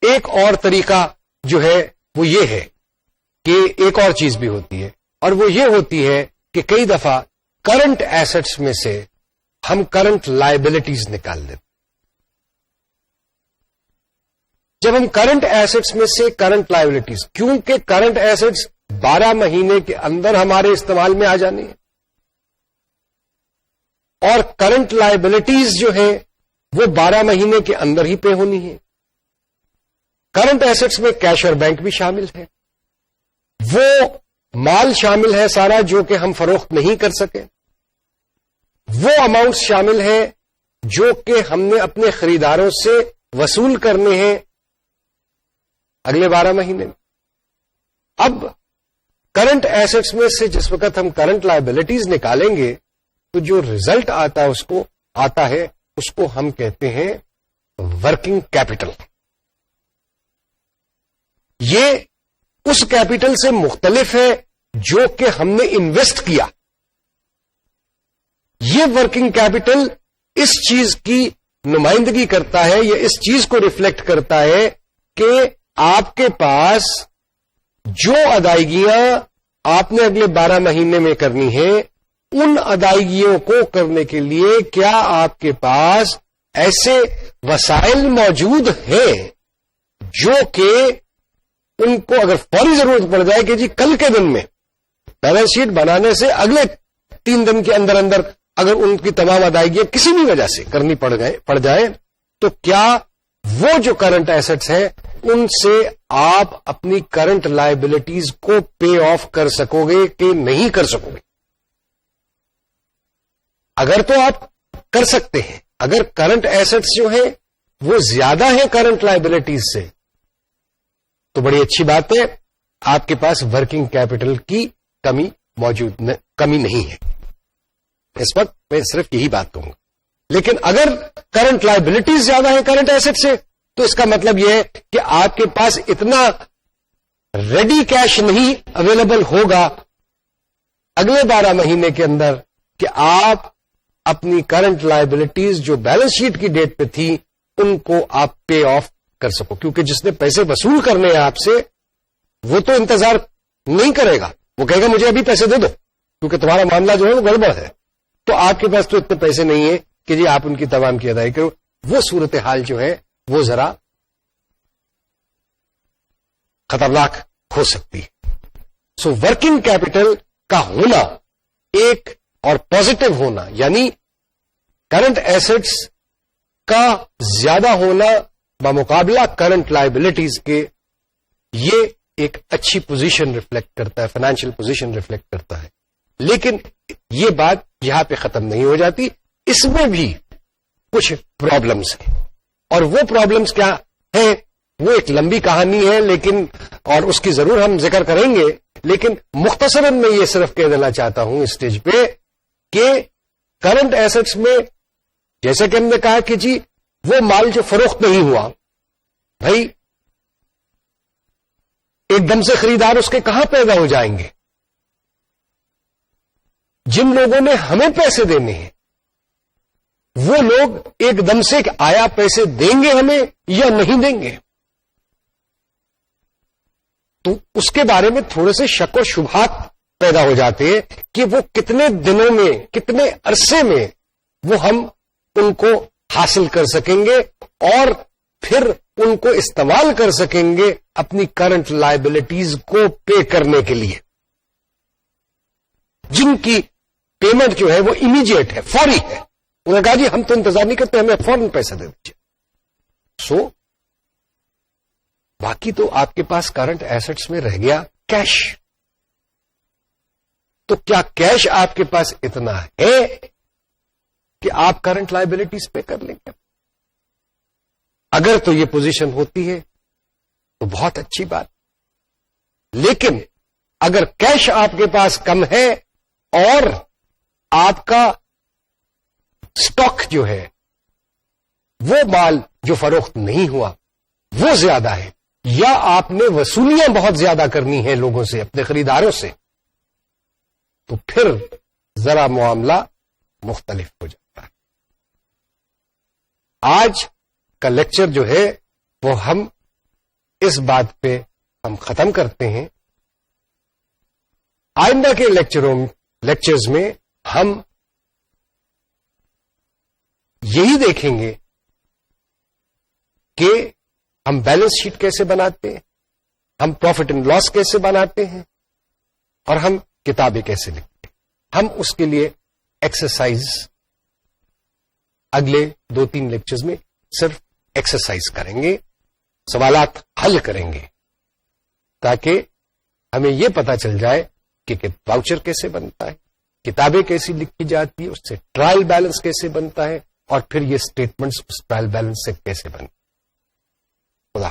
ایک اور طریقہ جو ہے وہ یہ ہے کہ ایک اور چیز بھی ہوتی ہے, اور وہ یہ ہوتی ہے کہ کئی دفعہ کرنٹ ایسٹس میں سے ہم کرنٹ لائبلٹیز نکال دیتے. جب ہم کرنٹ ایسٹس میں سے کرنٹ لائبلٹیز, کیونکہ کرنٹ ایسٹس 12 مہینے کے اندر ہمارے استعمال میں آ جانے ہیں, اور کرنٹ لائبلٹیز جو ہے وہ 12 مہینے کے اندر ہی پے ہونی ہے. کرنٹ ایسٹس میں کیش اور بینک بھی شامل ہے, وہ مال شامل ہے سارا جو کہ ہم فروخت نہیں کر سکے, وہ اماؤنٹس شامل ہیں جو کہ ہم نے اپنے خریداروں سے وصول کرنے ہیں اگلے 12 مہینے میں. اب کرنٹ ایسٹس میں سے جس وقت ہم کرنٹ لائبلٹیز نکالیں گے تو جو ریزلٹ آتا ہے اس کو ہم کہتے ہیں ورکنگ کیپٹل. یہ اس کیپٹل سے مختلف ہے جو کہ ہم نے انویسٹ کیا. یہ ورکنگ کیپٹل اس چیز کی نمائندگی کرتا ہے یا اس چیز کو ریفلیکٹ کرتا ہے کہ آپ کے پاس جو ادائیگیاں آپ نے اگلے 12 مہینے میں کرنی ہیں, ان ادائیگیوں کو کرنے کے لیے کیا آپ کے پاس ایسے وسائل موجود ہیں جو کہ ان کو اگر فوری ضرورت پڑ جائے کہ جی کل کے دن میں بیلنس شیٹ بنانے سے اگلے 3 دن کے اندر اگر ان کی تمام ادائیگیاں کسی بھی وجہ سے کرنی پڑ جائے تو کیا وہ جو کرنٹ ایسٹس ہیں ان سے آپ اپنی کرنٹ لائبلٹیز کو پے آف کر سکو گے کہ نہیں کر سکو گے؟ اگر تو آپ کر سکتے ہیں، اگر کرنٹ ایسٹس جو ہیں وہ زیادہ ہیں کرنٹ لائبلٹیز سے، تو بڑی اچھی بات ہے، آپ کے پاس ورکنگ کیپٹل کی کمی نہیں ہے. اس وقت میں صرف یہی بات کہوں گا. لیکن اگر کرنٹ لائبلٹیز زیادہ ہیں کرنٹ ایسٹ سے، تو اس کا مطلب یہ ہے کہ آپ کے پاس اتنا ریڈی کیش نہیں اویلیبل ہوگا اگلے 12 مہینے کے اندر کہ آپ اپنی کرنٹ لائبلٹیز جو بیلنس شیٹ کی ڈیٹ پہ تھی ان کو آپ پے آف کر سکو. کیونکہ جس نے پیسے وصول کرنے ہیں آپ سے، وہ تو انتظار نہیں کرے گا، وہ کہے گا مجھے ابھی پیسے دے دو، کیونکہ تمہارا معاملہ جو ہے وہ گڑبڑ ہے. تو آپ کے پاس تو اتنے پیسے نہیں ہیں کہ جی آپ ان کی تمام کی ادائیگی کرو. وہ صورتحال جو ہے وہ ذرا خطرناک ہو سکتی ہے. سو ورکنگ کیپٹل کا ہونا ایک اور پازیٹو ہونا، یعنی کرنٹ ایسٹس کا زیادہ ہونا بمقابلہ کرنٹ لائبلٹیز کے، یہ ایک اچھی پوزیشن ریفلیکٹ کرتا ہے، فائنینشیل پوزیشن ریفلیکٹ کرتا ہے. لیکن یہ بات یہاں پہ ختم نہیں ہو جاتی، اس میں بھی کچھ پرابلمز ہیں. اور وہ پرابلمز کیا ہیں؟ وہ ایک لمبی کہانی ہے، لیکن اور اس کی ضرور ہم ذکر کریں گے. لیکن مختصراً میں یہ صرف کہہ دینا چاہتا ہوں اس اسٹیج پہ کہ کرنٹ ایسٹس میں جیسے کہ ہم نے کہا کہ جی وہ مال جو فروخت نہیں ہوا، بھائی ایک دم سے خریدار اس کے کہاں پیدا ہو جائیں گے؟ جن لوگوں نے ہمیں پیسے دینے ہیں وہ لوگ ایک دم سے آیا پیسے دیں گے ہمیں یا نہیں دیں گے؟ تو اس کے بارے میں تھوڑے سے شک و شبہات پیدا ہو جاتے ہیں کہ وہ کتنے دنوں میں، کتنے عرصے میں وہ ہم ان کو حاصل کر سکیں گے اور پھر ان کو استعمال کر سکیں گے اپنی کرنٹ لائبلٹیز کو پے کرنے کے لیے، جن کی پیمنٹ جو ہے وہ امیڈیٹ ہے، فوری ہے. انہوں نے کہا جی ہم تو انتظار نہیں کرتے، ہمیں فوراً پیسہ دے دیجیے. سو باقی تو آپ کے پاس کرنٹ ایسٹس میں رہ گیا کیش. تو کیا کیش آپ کے پاس اتنا ہے کہ آپ کرنٹ لائبلٹیز پے کر لیں گے؟ اگر تو یہ پوزیشن ہوتی ہے تو بہت اچھی بات. لیکن اگر کیش آپ کے پاس کم ہے اور آپ کا سٹاک جو ہے وہ مال جو فروخت نہیں ہوا وہ زیادہ ہے، یا آپ نے وصولیاں بہت زیادہ کرنی ہیں لوگوں سے، اپنے خریداروں سے، تو پھر ذرا معاملہ مختلف ہو جاتا ہے. آج کا لیکچر جو ہے وہ ہم اس بات پہ ہم ختم کرتے ہیں. آئندہ کے لیکچرز میں ہم یہی دیکھیں گے کہ ہم بیلنس شیٹ کیسے بناتے ہیں، ہم پروفٹ اینڈ لاس کیسے بناتے ہیں، اور ہم کتابیں کیسے لکھتے ہیں. ہم اس کے لیے ایکسرسائز اگلے 2-3 لیکچرز میں صرف ایکسرسائز کریں گے، سوالات حل کریں گے، تاکہ ہمیں یہ پتا چل جائے کہ واؤچر کیسے بنتا ہے، کتابیں کیسی لکھی جاتی ہے، اس سے ٹرائل بیلنس کیسے بنتا ہے، اور پھر یہ اسٹیٹمنٹس اس ٹرائل بیلنس سے کیسے بنتے ہیں. خدا